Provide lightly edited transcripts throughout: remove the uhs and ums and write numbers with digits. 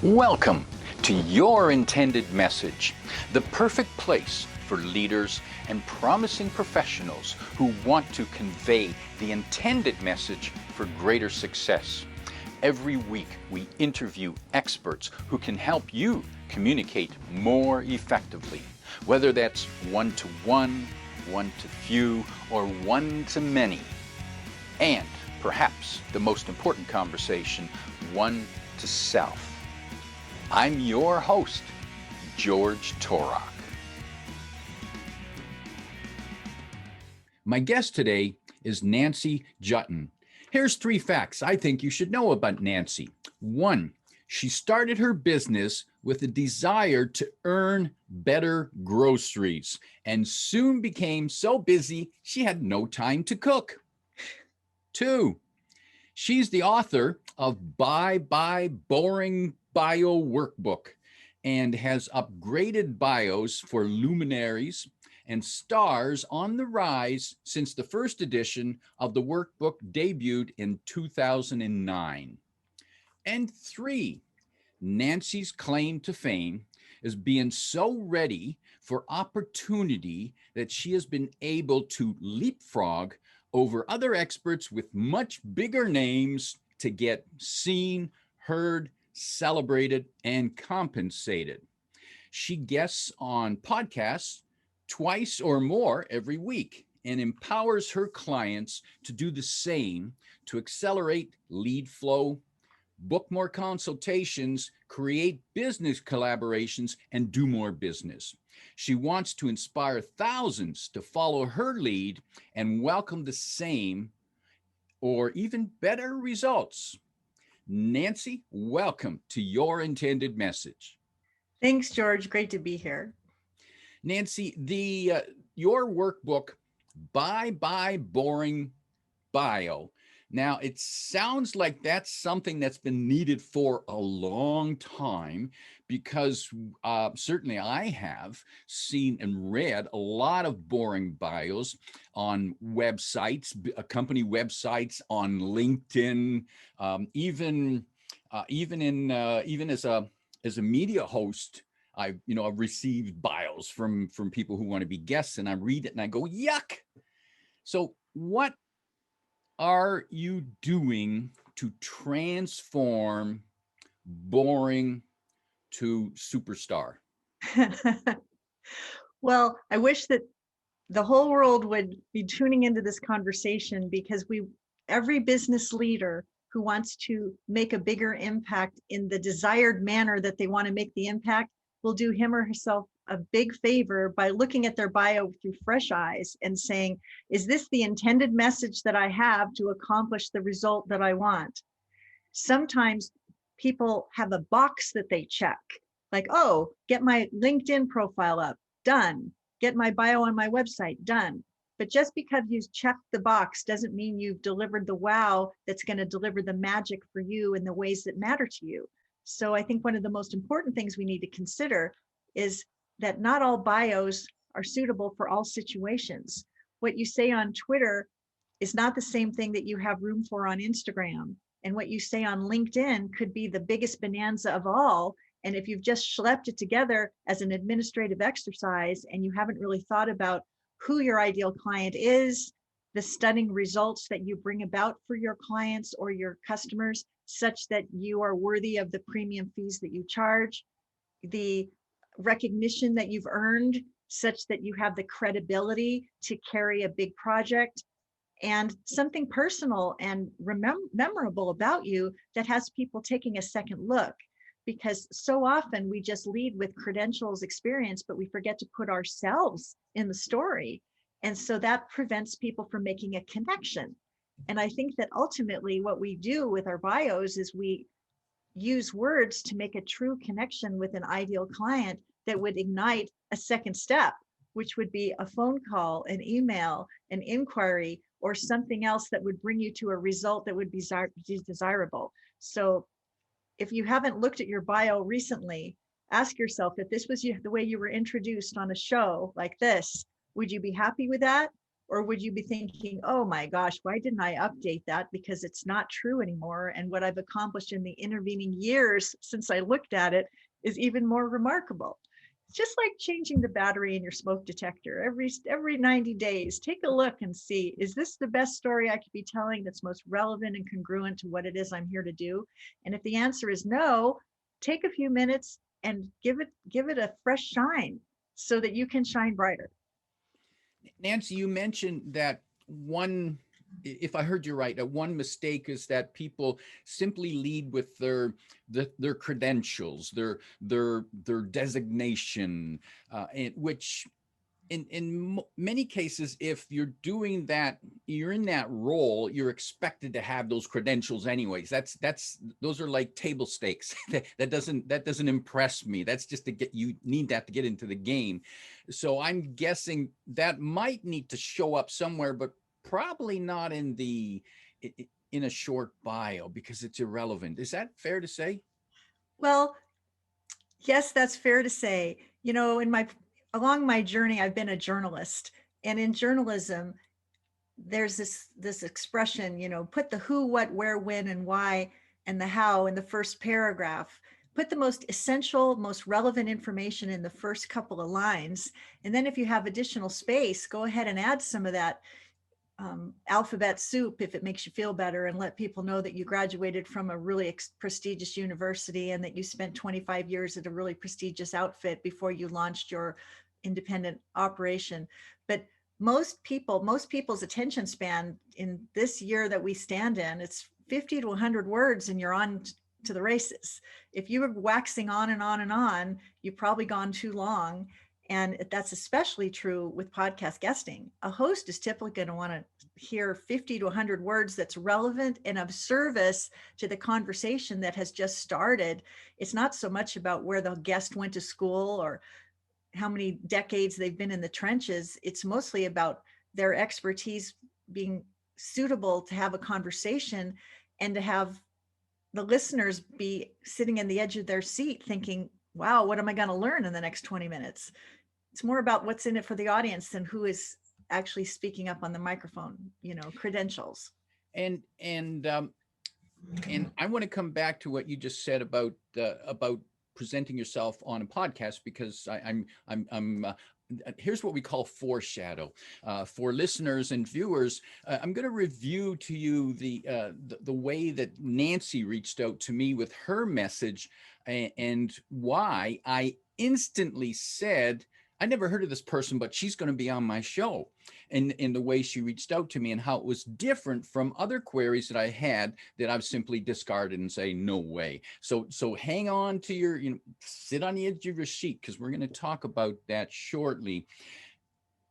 Welcome to Your Intended Message, the perfect place for leaders and promising professionals who want to convey the intended message for greater success. Every week we interview experts who can help you communicate more effectively, whether that's one-to-one, one-to-few, or one-to-many. And perhaps the most important conversation, one-to-self. I'm your host, George Torok. My guest today is Nancy Juetten. Here's 3 facts I think you should know about Nancy. 1, she started her business with a desire to earn better groceries and soon became so busy she had no time to cook. 2, she's the author of Bye Boring Bio Workbook and has upgraded bios for luminaries and stars on the rise since the first edition of the workbook debuted in 2009. And 3, Nancy's claim to fame is being so ready for opportunity that she has been able to leapfrog over other experts with much bigger names to get seen, heard, celebrated, and compensated. She guests on podcasts twice or more every week and empowers her clients to do the same to accelerate lead flow, book more consultations, create business collaborations, and do more business. She wants to inspire thousands to follow her lead and welcome the same or even better results. Nancy, welcome to Your Intended Message. Thanks, George. Great to be here. Nancy, your workbook, Bye Boring Bio. Now, it sounds like that's something that's been needed for a long time because certainly I have seen and read a lot of boring bios on websites, company websites, on LinkedIn, even as a media host. I've received bios from people who want to be guests, and I read it and I go, yuck. So what are you doing to transform boring to superstar? Well, I wish that the whole world would be tuning into this conversation because every business leader who wants to make a bigger impact in the desired manner that they want to make the impact will do him or herself a big favor by looking at their bio through fresh eyes and saying, is this the intended message that I have to accomplish the result that I want? Sometimes people have a box that they check, like, oh, get my LinkedIn profile up, done. Get my bio on my website, done. But just because you checked the box doesn't mean you've delivered the wow that's going to deliver the magic for you in the ways that matter to you. So I think one of the most important things we need to consider is that not all bios are suitable for all situations. What you say on Twitter is not the same thing that you have room for on Instagram. And what you say on LinkedIn could be the biggest bonanza of all. And if you've just schlepped it together as an administrative exercise and you haven't really thought about who your ideal client is, the stunning results that you bring about for your clients or your customers, such that you are worthy of the premium fees that you charge, the recognition that you've earned, such that you have the credibility to carry a big project, and something personal and memorable about you that has people taking a second look. Because so often we just lead with credentials, experience, but we forget to put ourselves in the story. And so that prevents people from making a connection. And I think that ultimately what we do with our bios is we use words to make a true connection with an ideal client that would ignite a second step, which would be a phone call, an email, an inquiry, or something else that would bring you to a result that would be desirable. So if you haven't looked at your bio recently, ask yourself, if this was the way you were introduced on a show like this, would you be happy with that? Or would you be thinking, oh my gosh, why didn't I update that? Because it's not true anymore. And what I've accomplished in the intervening years since I looked at it is even more remarkable. It's just like changing the battery in your smoke detector every 90 days. Take a look and see, is this the best story I could be telling that's most relevant and congruent to what it is I'm here to do? And if the answer is no, take a few minutes and give it a fresh shine so that you can shine brighter. Nancy, you mentioned that one, if I heard you right, one mistake is that people simply lead with their credentials, their designation, which in many cases, if you're doing that, you're in that role, you're expected to have those credentials anyways. Those are like table stakes. that doesn't impress me. That's just to get, you need that to get into the game. So I'm guessing that might need to show up somewhere, but probably not in in a short bio because it's irrelevant. Is that fair to say? Well, yes, that's fair to say. You know, along my journey, I've been a journalist, and in journalism, there's this expression, you know, put the who, what, where, when, and why, and the how in the first paragraph. Put the most essential, most relevant information in the first couple of lines, and then if you have additional space, go ahead and add some of that alphabet soup if it makes you feel better, and let people know that you graduated from a really prestigious university and that you spent 25 years at a really prestigious outfit before you launched your independent operation. But most people's attention span in this year that we stand in, it's 50 to 100 words and you're on to the races. If you were waxing on and on and on, you've probably gone too long. And that's especially true with podcast guesting. A host is typically going to want to hear 50 to 100 words that's relevant and of service to the conversation that has just started. It's not so much about where the guest went to school or how many decades they've been in the trenches. It's mostly about their expertise being suitable to have a conversation and to have the listeners be sitting in the edge of their seat thinking, wow, what am I going to learn in the next 20 minutes? It's more about what's in it for the audience than who is actually speaking up on the microphone, you know, credentials. And I want to come back to what you just said about presenting yourself on a podcast, because I'm here's what we call foreshadow for listeners and viewers. I'm going to review to you the way that Nancy reached out to me with her message, and why I instantly said, I never heard of this person, but she's going to be on my show. And in the way she reached out to me and how it was different from other queries that I had that I've simply discarded and say, no way. So hang on to your, sit on the edge of your seat, because we're going to talk about that shortly.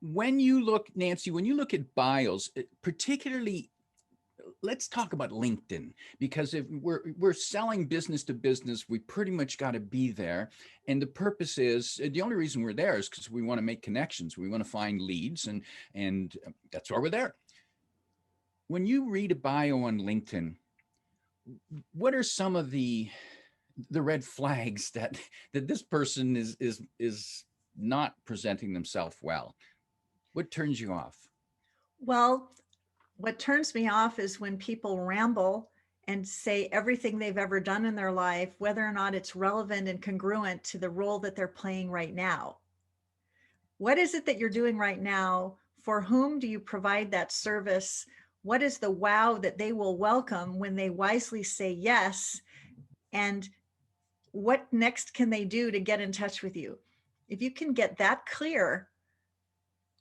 When you look, Nancy, when you look at bios, particularly, let's talk about LinkedIn, because if we're selling business to business, we pretty much got to be there. And the purpose is, the only reason we're there is because we want to make connections. We want to find leads, and that's why we're there. When you read a bio on LinkedIn, what are some of the red flags that this person is not presenting themselves well? What turns you off? Well, what turns me off is when people ramble and say everything they've ever done in their life, whether or not it's relevant and congruent to the role that they're playing right now. What is it that you're doing right now? For whom do you provide that service? What is the wow that they will welcome when they wisely say yes? And what next can they do to get in touch with you? If you can get that clear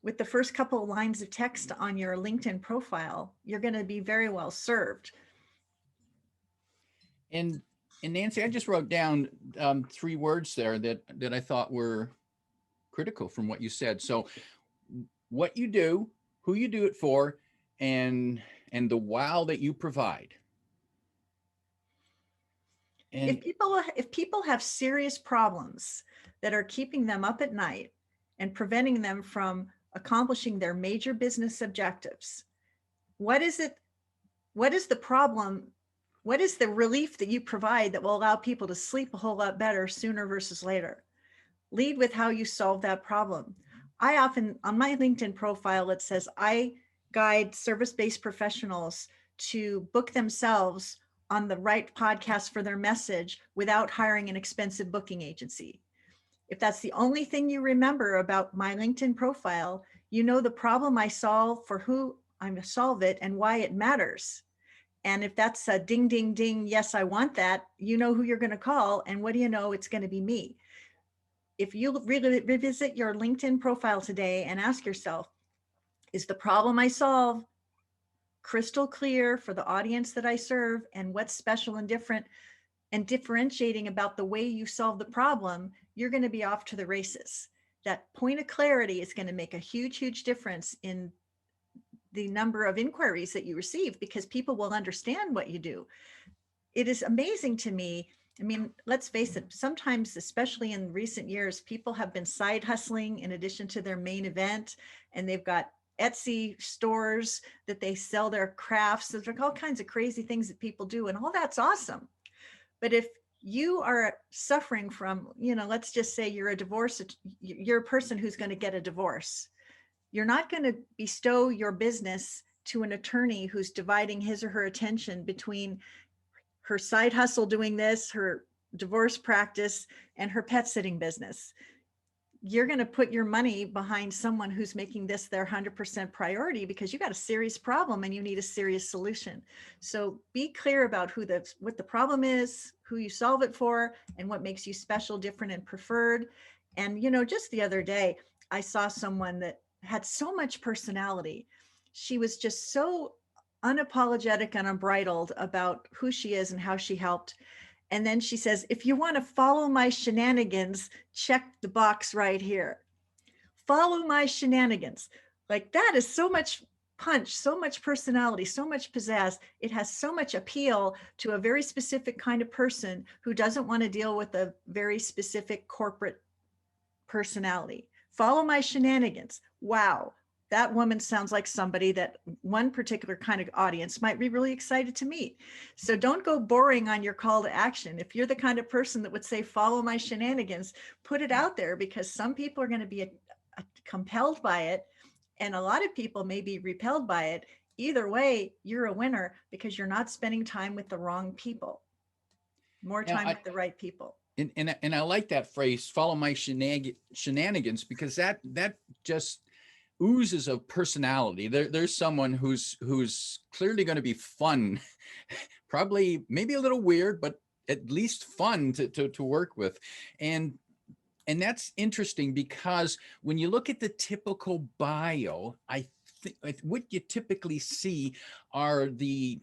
with the first couple of lines of text on your LinkedIn profile, you're going to be very well served. And Nancy, I just wrote down 3 words there that I thought were critical from what you said. So what you do, who you do it for, and the wow that you provide. And If people have serious problems that are keeping them up at night and preventing them from accomplishing their major business objectives, what is it? What is the problem? What is the relief that you provide that will allow people to sleep a whole lot better sooner versus later? Lead with how you solve that problem. I often, on my LinkedIn profile, it says, I guide service-based professionals to book themselves on the right podcast for their message without hiring an expensive booking agency. If that's the only thing you remember about my LinkedIn profile, you know the problem I solve, for who I solve it, and why it matters. And if that's a ding, ding, ding, yes, I want that, you know who you're going to call. And what do you know? It's going to be me. If you revisit your LinkedIn profile today and ask yourself, is the problem I solve crystal clear for the audience that I serve? And what's special and different and differentiating about the way you solve the problem? You're going to be off to the races. That point of clarity is going to make a huge, huge difference in the number of inquiries that you receive, because people will understand what you do. It is amazing to me. I mean, let's face it, sometimes, especially in recent years, people have been side hustling in addition to their main event, and they've got Etsy stores that they sell their crafts. There's like all kinds of crazy things that people do, and all that's awesome. But if you are suffering from, let's just say you're you're a person who's going to get a divorce. You're not going to bestow your business to an attorney who's dividing his or her attention between her side hustle doing this, her divorce practice, and her pet sitting business. You're going to put your money behind someone who's making this their 100% priority, because you got a serious problem and you need a serious solution. So be clear about what the problem is, who you solve it for, and what makes you special, different, and preferred. And, just the other day, I saw someone that had so much personality. She was just so unapologetic and unbridled about who she is and how she helped. And then she says, if you want to follow my shenanigans, check the box right here. Follow my shenanigans. Like, that is so much punch, so much personality, so much pizzazz. It has so much appeal to a very specific kind of person who doesn't want to deal with a very specific corporate personality. Follow my shenanigans. Wow. That woman sounds like somebody that one particular kind of audience might be really excited to meet. So don't go boring on your call to action. If you're the kind of person that would say, follow my shenanigans, put it out there, because some people are going to be compelled by it. And a lot of people may be repelled by it. Either way, you're a winner, because you're not spending time with the wrong people, more time with the right people. And I like that phrase, follow my shenanigans, because that just oozes of personality. There's someone who's clearly going to be fun, probably maybe a little weird, but at least fun to work with. And that's interesting, because when you look at the typical bio, I think what you typically see are the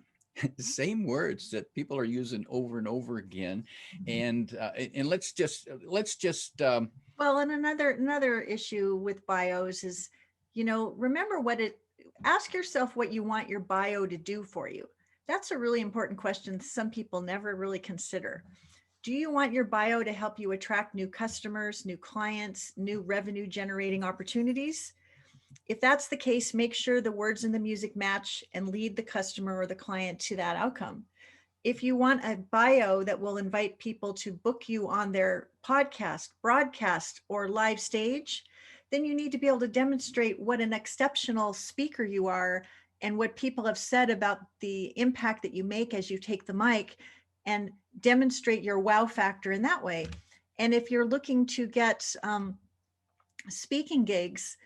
same words that people are using over and over again. And let's just well, and another issue with bios is, remember ask yourself what you want your bio to do for you. That's a really important question some people never really consider. Do you want your bio to help you attract new customers, new clients, new revenue generating opportunities? If that's the case, make sure the words and the music match and lead the customer or the client to that outcome. If you want a bio that will invite people to book you on their podcast, broadcast, or live stage, then you need to be able to demonstrate what an exceptional speaker you are and what people have said about the impact that you make as you take the mic, and demonstrate your wow factor in that way. And if you're looking to get speaking gigs,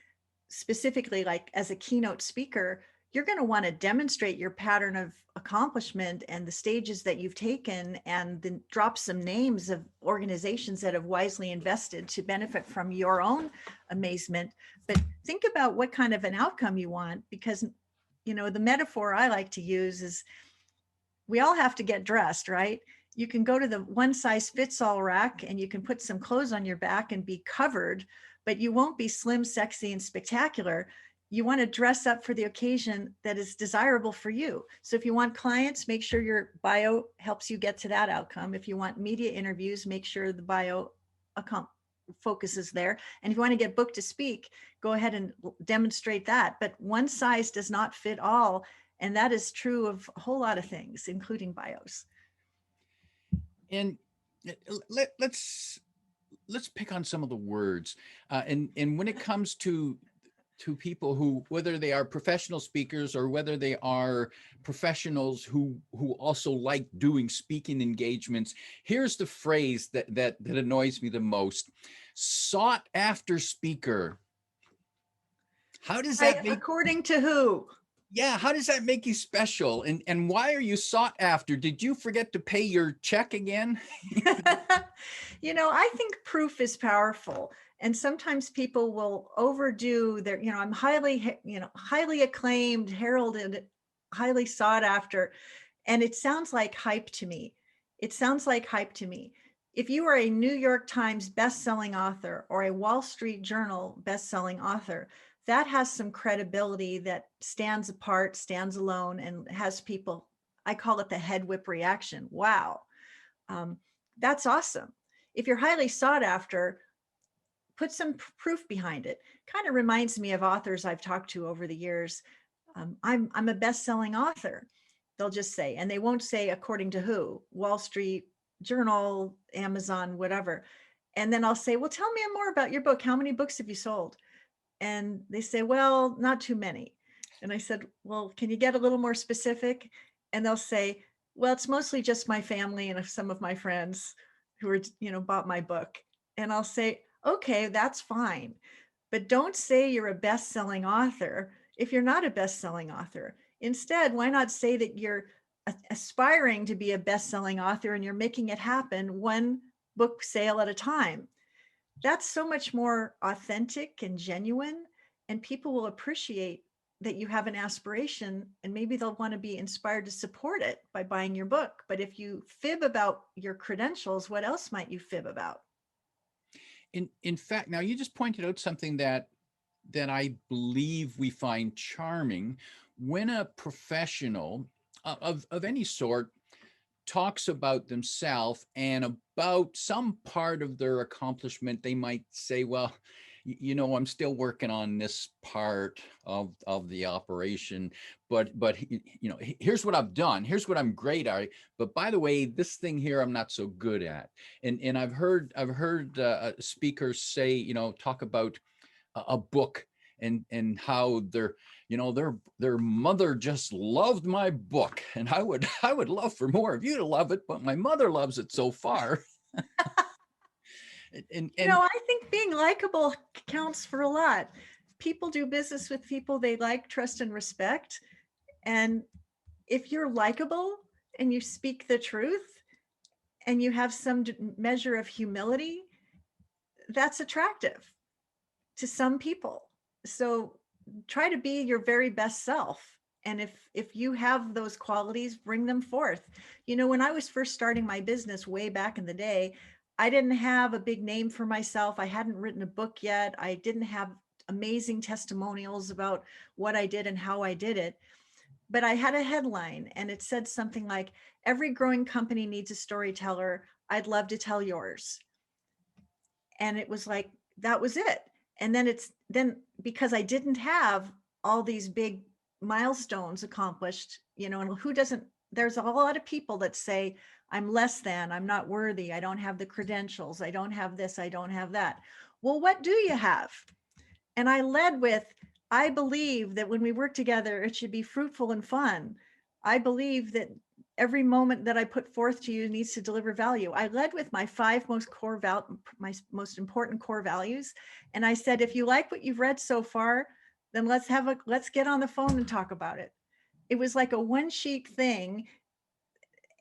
specifically like as a keynote speaker, you're going to want to demonstrate your pattern of accomplishment and the stages that you've taken, and then drop some names of organizations that have wisely invested to benefit from your own amazement. But think about what kind of an outcome you want, because, the metaphor I like to use is, we all have to get dressed, right? You can go to the one size fits all rack and you can put some clothes on your back and be covered, but you won't be slim, sexy, and spectacular. You want to dress up for the occasion that is desirable for you. So if you want clients, make sure your bio helps you get to that outcome. If you want media interviews, make sure the bio focuses there. And if you want to get booked to speak, go ahead and demonstrate that. But one size does not fit all. And that is true of a whole lot of things, including bios. And let's let's pick on some of the words. And when it comes to people who, whether they are professional speakers or whether they are professionals who also like doing speaking engagements, here's the phrase that annoys me the most: sought after speaker. How does that make, According to who? yeah, how does that make you special? And why are you sought after? Did you forget to pay your check again? I think proof is powerful. And sometimes people will overdo their, I'm highly acclaimed, heralded, highly sought after. And it sounds like hype to me. It sounds like hype to me. If you are a New York Times best-selling author or a Wall Street Journal best-selling author, that has some credibility that stands apart, stands alone, and has people, I call it the head whip reaction. Wow. Um, that's awesome. If you're highly sought after, put some proof behind it. Kind of reminds me of authors I've talked to over the years. I'm a best-selling author. They'll just say, and they won't say according to who, Wall Street Journal, Amazon, whatever. And then I'll say, well, tell me more about your book. How many books have you sold? And they say, well, not too many. And I said, well, can you get a little more specific? And they'll say, well, it's mostly just my family and some of my friends who are, bought my book. And I'll say, okay, that's fine. But don't say you're a best-selling author if you're not a best-selling author. Instead, why not say that you're aspiring to be a best-selling author and you're making it happen one book sale at a time? That's so much more authentic and genuine, and people will appreciate that you have an aspiration, and maybe they'll want to be inspired to support it by buying your book. But if you fib about your credentials, what else might you fib about? In fact, now you just pointed out something that I believe we find charming when a professional of any sort talks about themselves and about some part of their accomplishment. They might say, well, I'm still working on this part of the operation, but here's what I've done. Here's what I'm great at. But by the way, this thing here I'm not so good at. And I've heard speakers say, talk about a book and how their mother just loved my book, and I would love for more of you to love it, but my mother loves it so far. and I think being likable counts for a lot. People do business with people they like, trust, and respect. And if you're likable and you speak the truth and you have some measure of humility, that's attractive to some people. So try to be your very best self. And if you have those qualities, bring them forth. When I was first starting my business way back in the day, I didn't have a big name for myself. I hadn't written a book yet. I didn't have amazing testimonials about what I did and how I did it. But I had a headline and it said something like, every growing company needs a storyteller. I'd love to tell yours. And it was like, that was it. And then because I didn't have all these big milestones accomplished, and who doesn't, there's a lot of people that say, I'm less than, I'm not worthy, I don't have the credentials, I don't have this, I don't have that. Well, what do you have? And I led with, I believe that when we work together, it should be fruitful and fun. I believe that every moment that I put forth to you needs to deliver value. I led with my my most important core values. And I said, if you like what you've read so far, then let's get on the phone and talk about it. It was like a one sheet thing.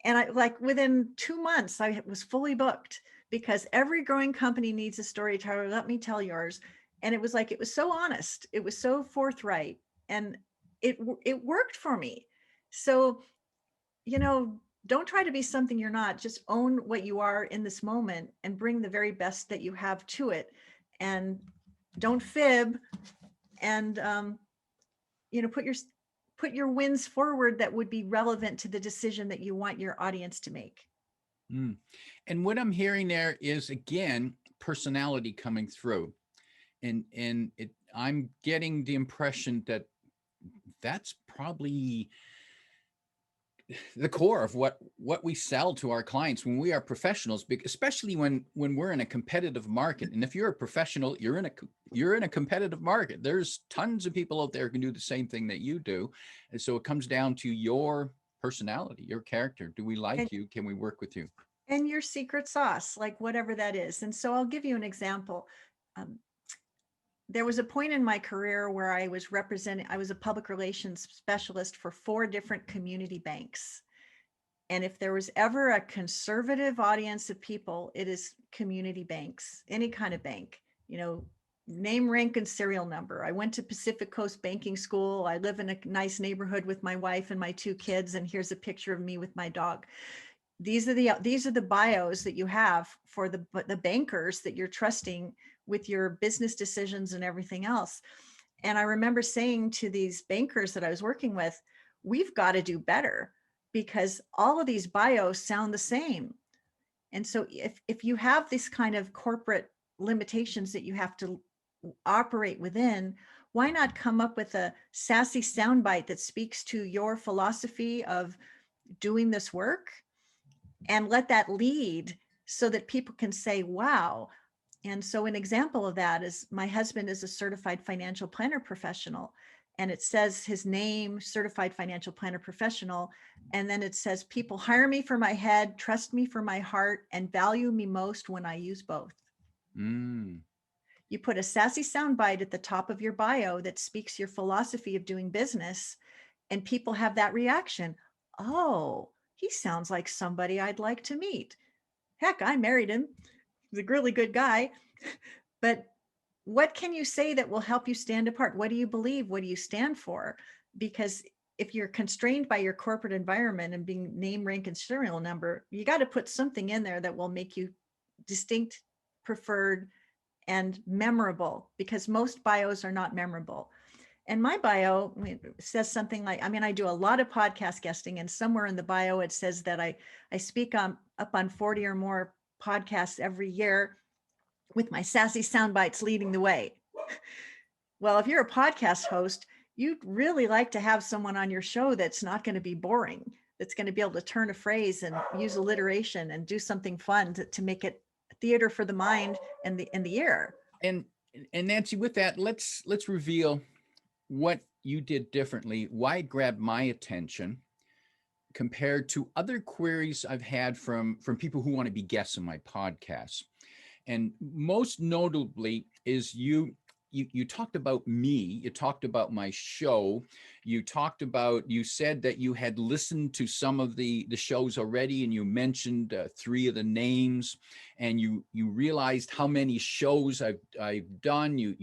And within 2 months, I was fully booked because every growing company needs a storyteller. Let me tell yours. And it was so honest. It was so forthright, and it worked for me. So, don't try to be something you're not. Just own what you are in this moment and bring the very best that you have to it. And don't fib, and put your wins forward that would be relevant to the decision that you want your audience to make. And what I'm hearing there is, again, personality coming through. And I'm getting the impression that that's probably the core of what we sell to our clients when we are professionals, especially when we're in a competitive market. And if you're a professional, you're in a competitive market. There's tons of people out there who can do the same thing that you do. And so it comes down to your personality, your character. Do we like And, you? Can we work with you? and your secret sauce, like whatever that is. And so I'll give you an example. Um, there was a point in my career where I was a public relations specialist for 4 different community banks. And if there was ever a conservative audience of people, it is community banks, any kind of bank, name, rank, and serial number. I went to Pacific Coast Banking School. I live in a nice neighborhood with my wife and my 2 kids. And here's a picture of me with my dog. These are the bios that you have for the bankers that you're trusting with your business decisions and everything else. And I remember saying to these bankers that I was working with, we've got to do better because all of these bios sound the same. And so if you have this kind of corporate limitations that you have to operate within, why not come up with a sassy soundbite that speaks to your philosophy of doing this work and let that lead so that people can say, wow. And so an example of that is my husband is a certified financial planner professional, and it says his name, certified financial planner professional. And then it says, people hire me for my head, trust me for my heart, and value me most when I use both. Mm. You put a sassy soundbite at the top of your bio that speaks your philosophy of doing business, and people have that reaction. Oh, he sounds like somebody I'd like to meet. Heck, I married him. He's a really good guy. But what can you say that will help you stand apart? What do you believe? What do you stand for? Because if you're constrained by your corporate environment and being name, rank, and serial number, you got to put something in there that will make you distinct, preferred, and memorable, because most bios are not memorable. And my bio says something like, I do a lot of podcast guesting, and somewhere in the bio, it says that I speak up on 40 or more podcasts every year with my sassy sound bites leading the way. Well, if you're a podcast host, you'd really like to have someone on your show that's not going to be boring, that's going to be able to turn a phrase and use alliteration and do something fun to make it theater for the mind and the ear. And Nancy, with that, let's reveal what you did differently, why it grabbed my attention compared to other queries I've had from people who want to be guests on my podcast. And most notably is you talked about me, you talked about my show, you said that you had listened to some of the shows already, and you mentioned 3 of the names, and you realized how many shows I've done.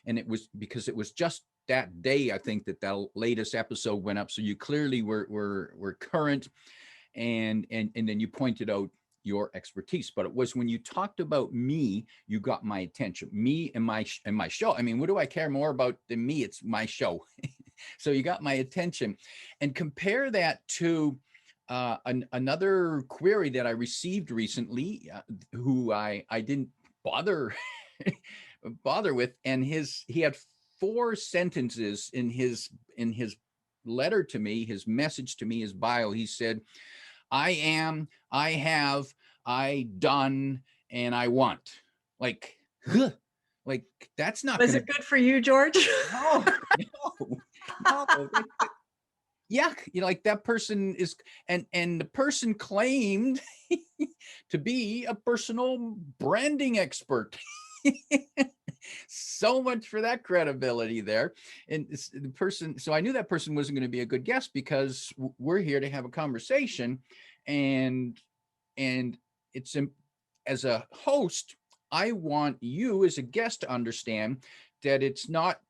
And it was because it was just that day, I think, that latest episode went up. So you clearly were current, and then you pointed out your expertise. But it was when you talked about me, you got my attention. Me and my show. I mean, what do I care more about than me? It's my show. So you got my attention. And compare that to another query that I received recently, who I didn't bother with, and he had 4 sentences in his letter to me, his message to me, his bio. He said, I am, I have, I done, and I want. Like, huh, like that's not Was it good for you, George? No, no. Yeah, like that person is, and the person claimed to be a personal branding expert. So much for that credibility there. And the person, so I knew that person wasn't going to be a good guest, because we're here to have a conversation, and it's, as a host, I want you as a guest to understand that it's not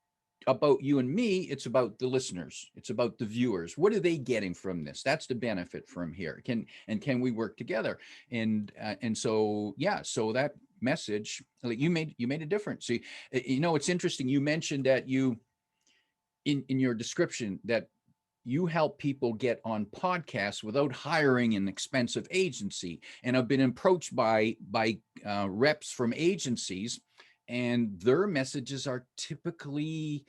about you and me, it's about the listeners, it's about the viewers. What are they getting from this? That's the benefit from here. Can we work together? And so, yeah, so that message, like, you made a difference. See, it's interesting, you mentioned that you, in your description, that you help people get on podcasts without hiring an expensive agency. And I've been approached by reps from agencies, and their messages are typically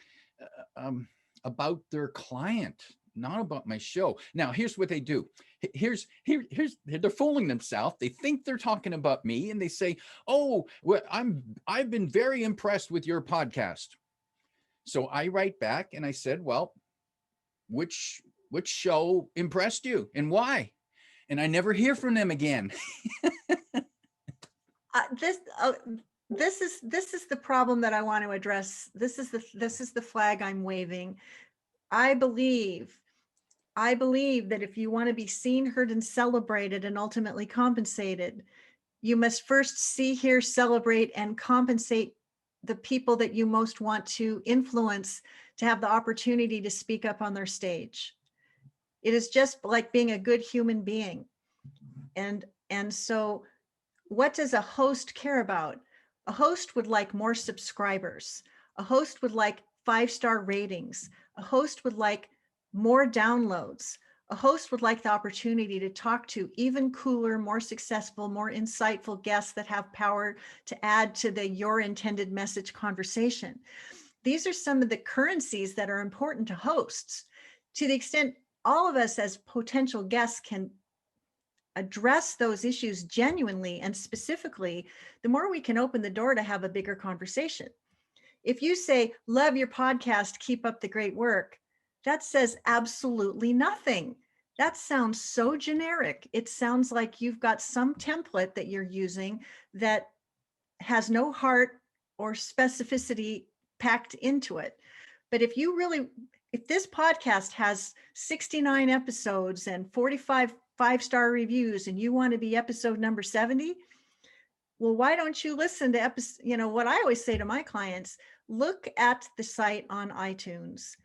about their client. not about my show. Now, here's what they do. Here's they're fooling themselves. They think they're talking about me, and they say, "Oh, well, I've been very impressed with your podcast." So I write back and I said, "Well, which which show impressed you and why?" And I never hear from them again. This this is the problem that I want to address. This is the flag I'm waving. I believe I believe that if you want to be seen, heard, and celebrated and ultimately compensated, you must first see, hear, celebrate, and compensate the people that you most want to influence to have the opportunity to speak up on their stage. It is just like being a good human being. And so what does a host care about? A host would like more subscribers. A host would like 5-star ratings. A host would like more downloads. A host would like the opportunity to talk to even cooler, more successful, more insightful guests that have power to add to the your intended message conversation. These are some of the currencies that are important to hosts. To the extent all of us as potential guests can address those issues genuinely and specifically, the more we can open the door to have a bigger conversation. If you say, love your podcast, keep up the great work, that says absolutely nothing. That sounds so generic. It sounds like you've got some template that you're using that has no heart or specificity packed into it. But if this podcast has 69 episodes and 45 5-star reviews and you want to be episode number 70, well, why don't you listen to what I always say to my clients, look at the site on iTunes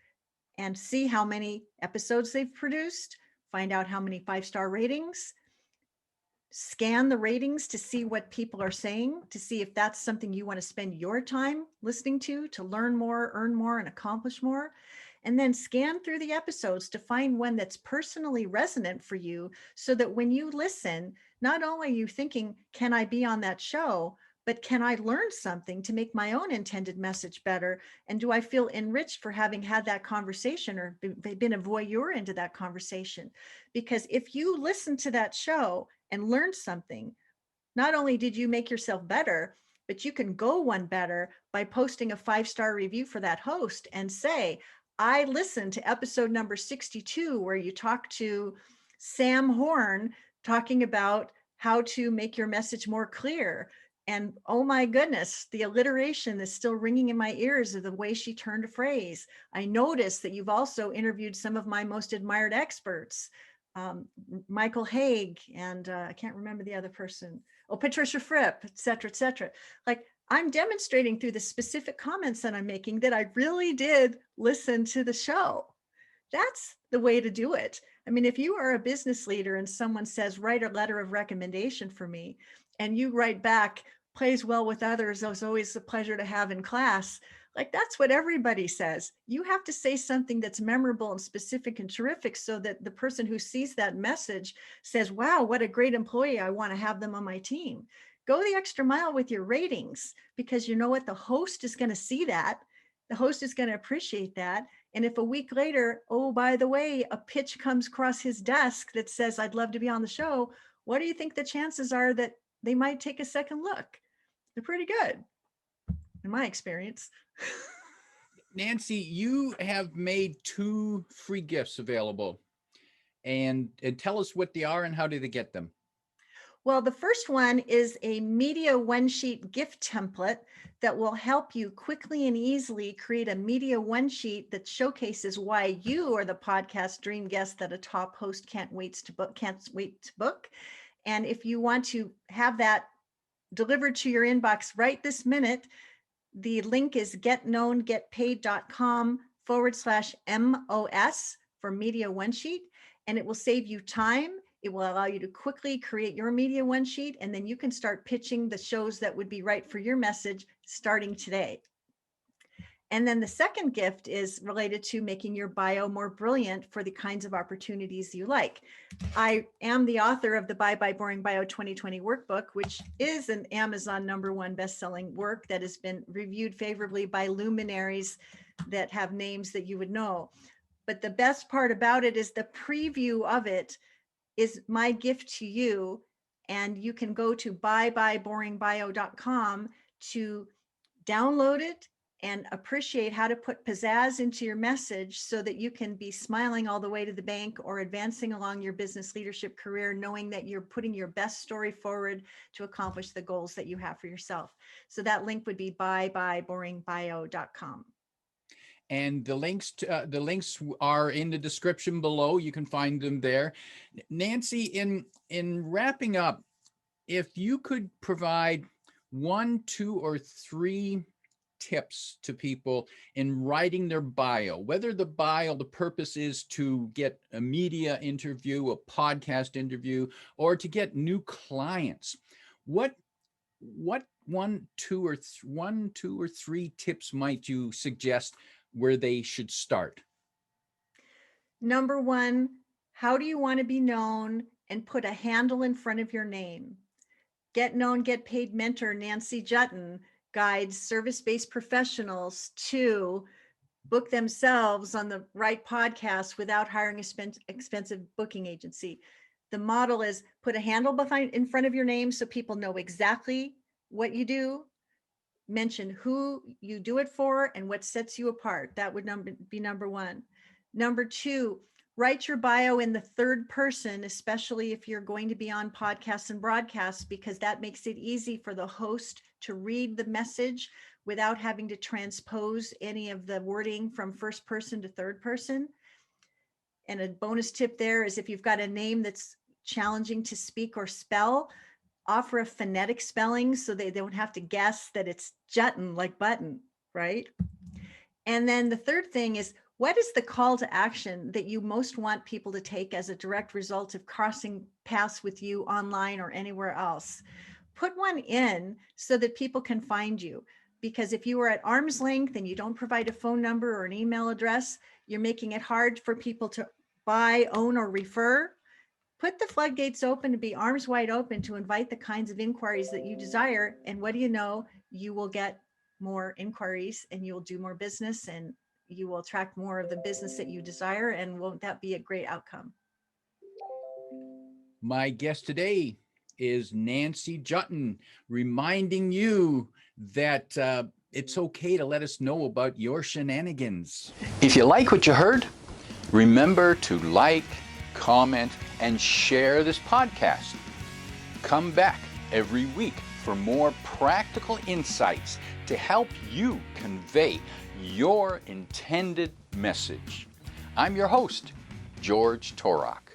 and see how many episodes they've produced, find out how many 5-star ratings, scan the ratings to see what people are saying, to see if that's something you want to spend your time listening to learn more, earn more, and accomplish more. And then scan through the episodes to find one that's personally resonant for you so that when you listen, not only are you thinking, can I be on that show, but can I learn something to make my own intended message better? And do I feel enriched for having had that conversation or been a voyeur into that conversation? Because if you listen to that show and learn something, not only did you make yourself better, but you can go one better by posting a 5-star review for that host and say, I listened to episode number 62, where you talk to Sam Horn talking about how to make your message more clear. And oh my goodness, the alliteration is still ringing in my ears of the way she turned a phrase. I noticed that you've also interviewed some of my most admired experts, Michael Haig, and I can't remember the other person. Oh, Patricia Fripp, et cetera, et cetera. Like, I'm demonstrating through the specific comments that I'm making that I really did listen to the show. That's the way to do it. I mean, if you are a business leader and someone says, write a letter of recommendation for me, and you write back, plays well with others, it was always a pleasure to have in class. Like, that's what everybody says. You have to say something that's memorable and specific and terrific so that the person who sees that message says, wow, what a great employee. I want to have them on my team. Go the extra mile with your ratings, because you know what? The host is going to see that. The host is going to appreciate that. And if a week later, oh, by the way, a pitch comes across his desk that says, I'd love to be on the show, what do you think the chances are that they might take a second look? They're pretty good, in my experience. Nancy, you have made 2 free gifts available, and tell us what they are and how do they get them? Well, the first one is a media one-sheet gift template that will help you quickly and easily create a media one-sheet that showcases why you are the podcast dream guest that a top host can't wait to book. And if you want to have that delivered to your inbox right this minute, the link is getknowngetpaid.com/MOS for media one sheet, and it will save you time. It will allow you to quickly create your media one sheet, and then you can start pitching the shows that would be right for your message starting today. And then the second gift is related to making your bio more brilliant for the kinds of opportunities you like. I am the author of the Bye Bye Boring Bio 2020 workbook, which is an Amazon #1 best-selling work that has been reviewed favorably by luminaries that have names that you would know. But the best part about it is the preview of it is my gift to you. And you can go to buyboringbio.com to download it and appreciate how to put pizzazz into your message so that you can be smiling all the way to the bank or advancing along your business leadership career, knowing that you're putting your best story forward to accomplish the goals that you have for yourself. So that link would be buyboringbio.com. And the links are in the description below. You can find them there. Nancy, in wrapping up, if you could provide 1, 2, or 3 tips to people in writing their bio, whether the purpose is to get a media interview, a podcast interview, or to get new clients, what 1, 2, or 3 tips might you suggest where they should start? Number 1, how do you want to be known, and put a handle in front of your name. Get Known, Get Paid mentor Nancy Juetten guides service-based professionals to book themselves on the right podcast without hiring an expensive booking agency. The model is put a handle in front of your name so people know exactly what you do. Mention who you do it for and what sets you apart. That would be number 1. Number 2, write your bio in the third person, especially if you're going to be on podcasts and broadcasts, because that makes it easy for the host to read the message without having to transpose any of the wording from first person to third person. And a bonus tip there is if you've got a name that's challenging to speak or spell, offer a phonetic spelling so they don't have to guess that it's Juetten, like button, right? And then the third thing is, what is the call to action that you most want people to take as a direct result of crossing paths with you online or anywhere else? Put one in so that people can find you. Because if you are at arm's length and you don't provide a phone number or an email address, you're making it hard for people to buy, own, or refer. Put the floodgates open to be arms wide open to invite the kinds of inquiries that you desire. And what do you know? You will get more inquiries and you'll do more business and you will attract more of the business that you desire. And won't that be a great outcome? My guest today is Nancy Juetten, reminding you that it's okay to let us know about your shenanigans. If you like what you heard, remember to like, comment, and share this podcast. Come back every week for more practical insights to help you convey your intended message. I'm your host, George Torok.